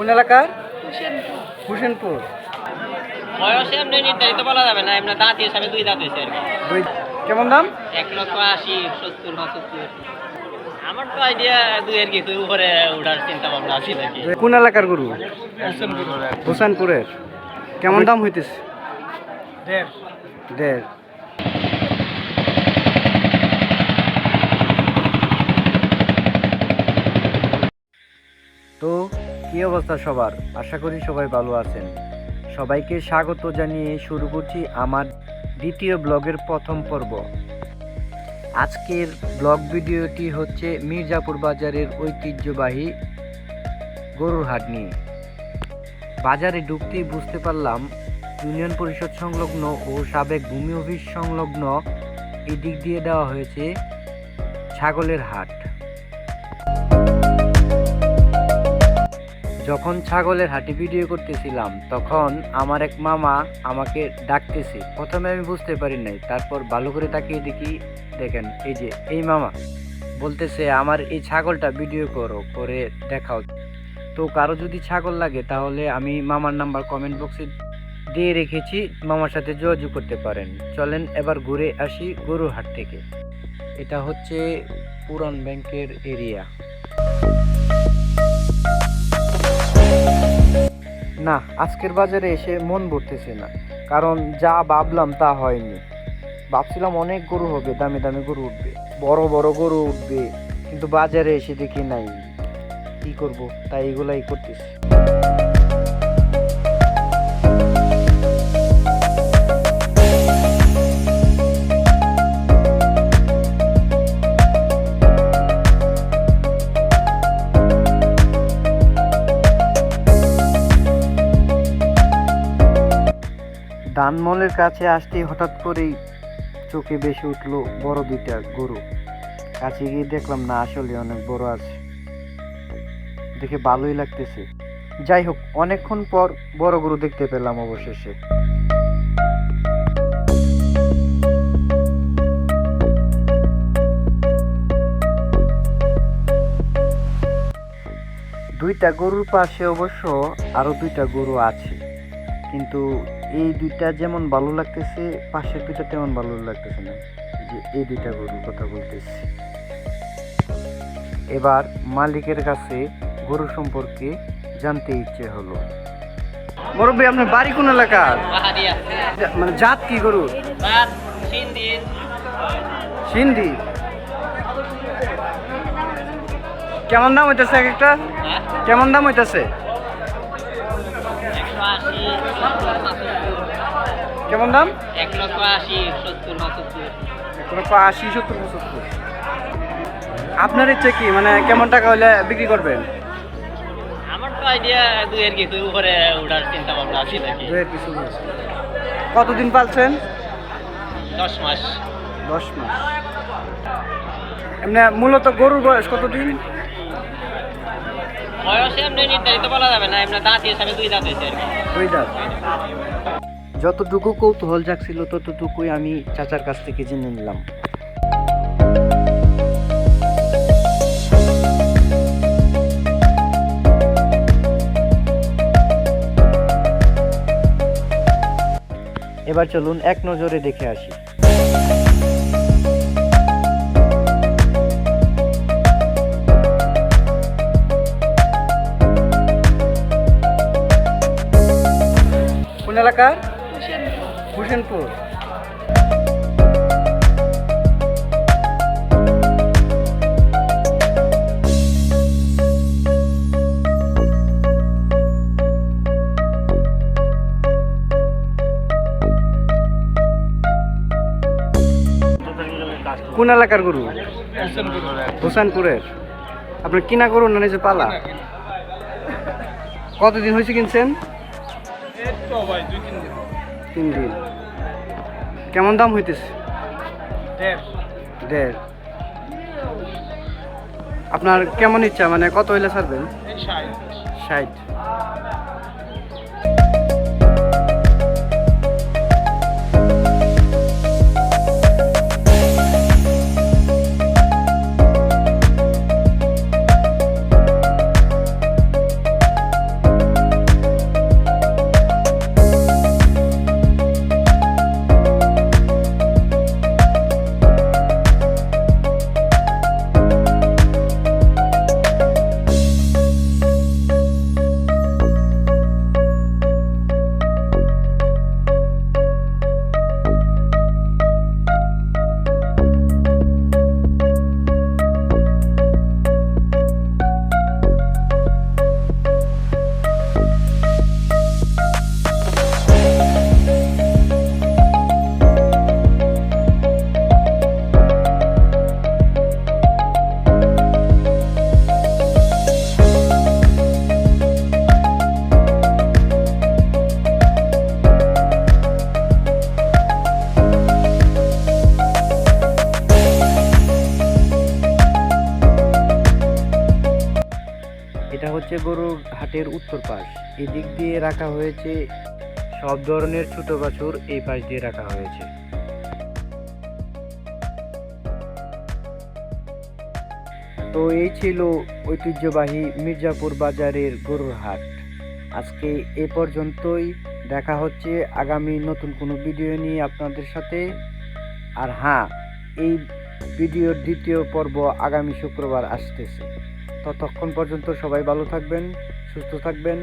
কোন এলাকার? হোসেনপুর। বয়সে এমনি নির্ধারিত বলা যাবে না, এমনি দাঁত হিসাবে দুই দাঁত হয়েছে আর কি। দুই। কেমন দাম? 1,80,000, 70, 75। আমার তো আইডিয়া দুই এর কিছু উপরে উঠার চিন্তা ভাবনা আছে নাকি। কোন এলাকার গরু? হোসেনপুরের। কেমন দাম হইতেছে? 1.5। তো কি অবস্থা সবার? আশা করি সবাই ভালো আছেন। সবাইকে স্বাগত জানিয়ে শুরু করছি আমার দ্বিতীয় ব্লগের প্রথম পর্ব। আজকের ব্লগ ভিডিওটি হচ্ছে মির্জাপুর বাজারের ঐতিহ্যবাহী গরুর হাট নিয়ে। বাজারে ঢুকতেই বুঝতে পারলাম ইউনিয়ন পরিষদ সংলগ্ন ও সাবেক ভূমি অফিস সংলগ্ন এই দিক দিয়ে দেওয়া হয়েছে ছাগলের হাট। যখন ছাগলের হাটে ভিডিও করতেছিলাম তখন আমার এক মামা আমাকে ডাকতেছে। প্রথমে আমি বুঝতে পারি নাই, তারপর ভালো করে তাকিয়ে দেখি, দেখেন এই যে এই মামা বলতেছে আমার এই ছাগলটা ভিডিও করো, করে দেখাও। তো কারো যদি ছাগল লাগে তাহলে আমি মামার নাম্বার কমেন্ট বক্সে দিয়ে রেখেছি, মামার সাথে যোগাযোগ করতে পারেন। চলেন এবার ঘুরে আসি গরুর হাট থেকে। এটা হচ্ছে পুরান ব্যাংকের এরিয়া। না, আজকের বাজারে এসে মন ভরতেছে না, কারণ যা ভাবলাম তা হয়নি। ভাবছিলাম অনেক গরু হবে, দামি দামি গরু উঠবে, বড় বড় গরু উঠবে, কিন্তু বাজারে এসে দেখি নাই। কি করব, তাই এগুলাই করতেছি। ধানমলের কাছে আসতেই হঠাৎ করেই চোখে বেশি উঠলো বড় দুইটা গরু। কাছে গিয়ে দেখলাম না, আসলে অনেক বড় আছে, দেখে ভালোই লাগতেছে। যাই হোক, অনেকক্ষণ পর বড় গরু দেখতে পেলাম অবশেষে। দুইটা গরুর পাশে অবশ্য আরো দুইটা গরু আছে, কিন্তু এই দুইটা যেমন ভালো লাগতেছে, পাশের দুইটা তেমন ভালো লাগতেছে না। যে এই দুইটা গরুর কথা বলতেছি। এবার মালিকের কাছে গরু সম্পর্কে জানতে ইচ্ছে হলো। মুরব্বী, আপনার বাড়ি কোন এলাকার? মানে জাত কি গরু? সিন্ধি। কেমন দাম হইতেছে এক একটা? কেমন দাম হইতেছে? কেমন দাম? 1,80,000, 70, 75। 1,80,000, 70, 75। আপনার ইচ্ছে কি, মানে কেমন টাকা হলে বিক্রি করবেন? আমার তো আইডিয়া দুই এর কিছু উপরে উঠার চিন্তা ভাবনা আছে নাকি। কতদিন পালছেন? 10 মাস। 10 মাস। এমনি মূলত গরুর বয়স কতদিন? বয়সে এমনি নির্ধারিত বলা যাবে না, এমনি দাঁত হিসাবে দুই দাঁত হয়েছে আর কি। দুই দাঁত। যতটুকু কৌতূহল জাগছিল ততটুকুই আমি চাচার কাছ থেকে জেনে নিলাম। এবার চলুন এক নজরে দেখে আসি। কোন এলাকার? হোসেনপুর। কোন এলাকার গরু? হোসেনপুরের। আপনার কিনা গরু না নিজে পালা? কতদিন হয়েছে কিনছেন? 3 দিন। কেমন দাম হইতেছে? 1.5। আপনার কেমন ইচ্ছা, মানে কত হইলে ছাড়বেন? 60। হাটের উত্তর পাশ। এদিক দিয়ে রাখা হয়েছে সব ধরনের ছোট বাছুর, এই পাশ দিয়ে রাখা হয়েছে। তো এই ছিল ঐতিহ্যবাহী মির্জাপুর বাজারের গরুর হাট। আজকে এ পর্যন্তই, দেখা হচ্ছে আগামী নতুন কোনো ভিডিও নিয়ে আপনাদের সাথে। আর হ্যাঁ, এই ভিডিওর দ্বিতীয় পর্ব আগামী শুক্রবার আসতেছে। ততক্ষণ পর্যন্ত সবাই ভালো থাকবেন, সুস্থ থাকবেন।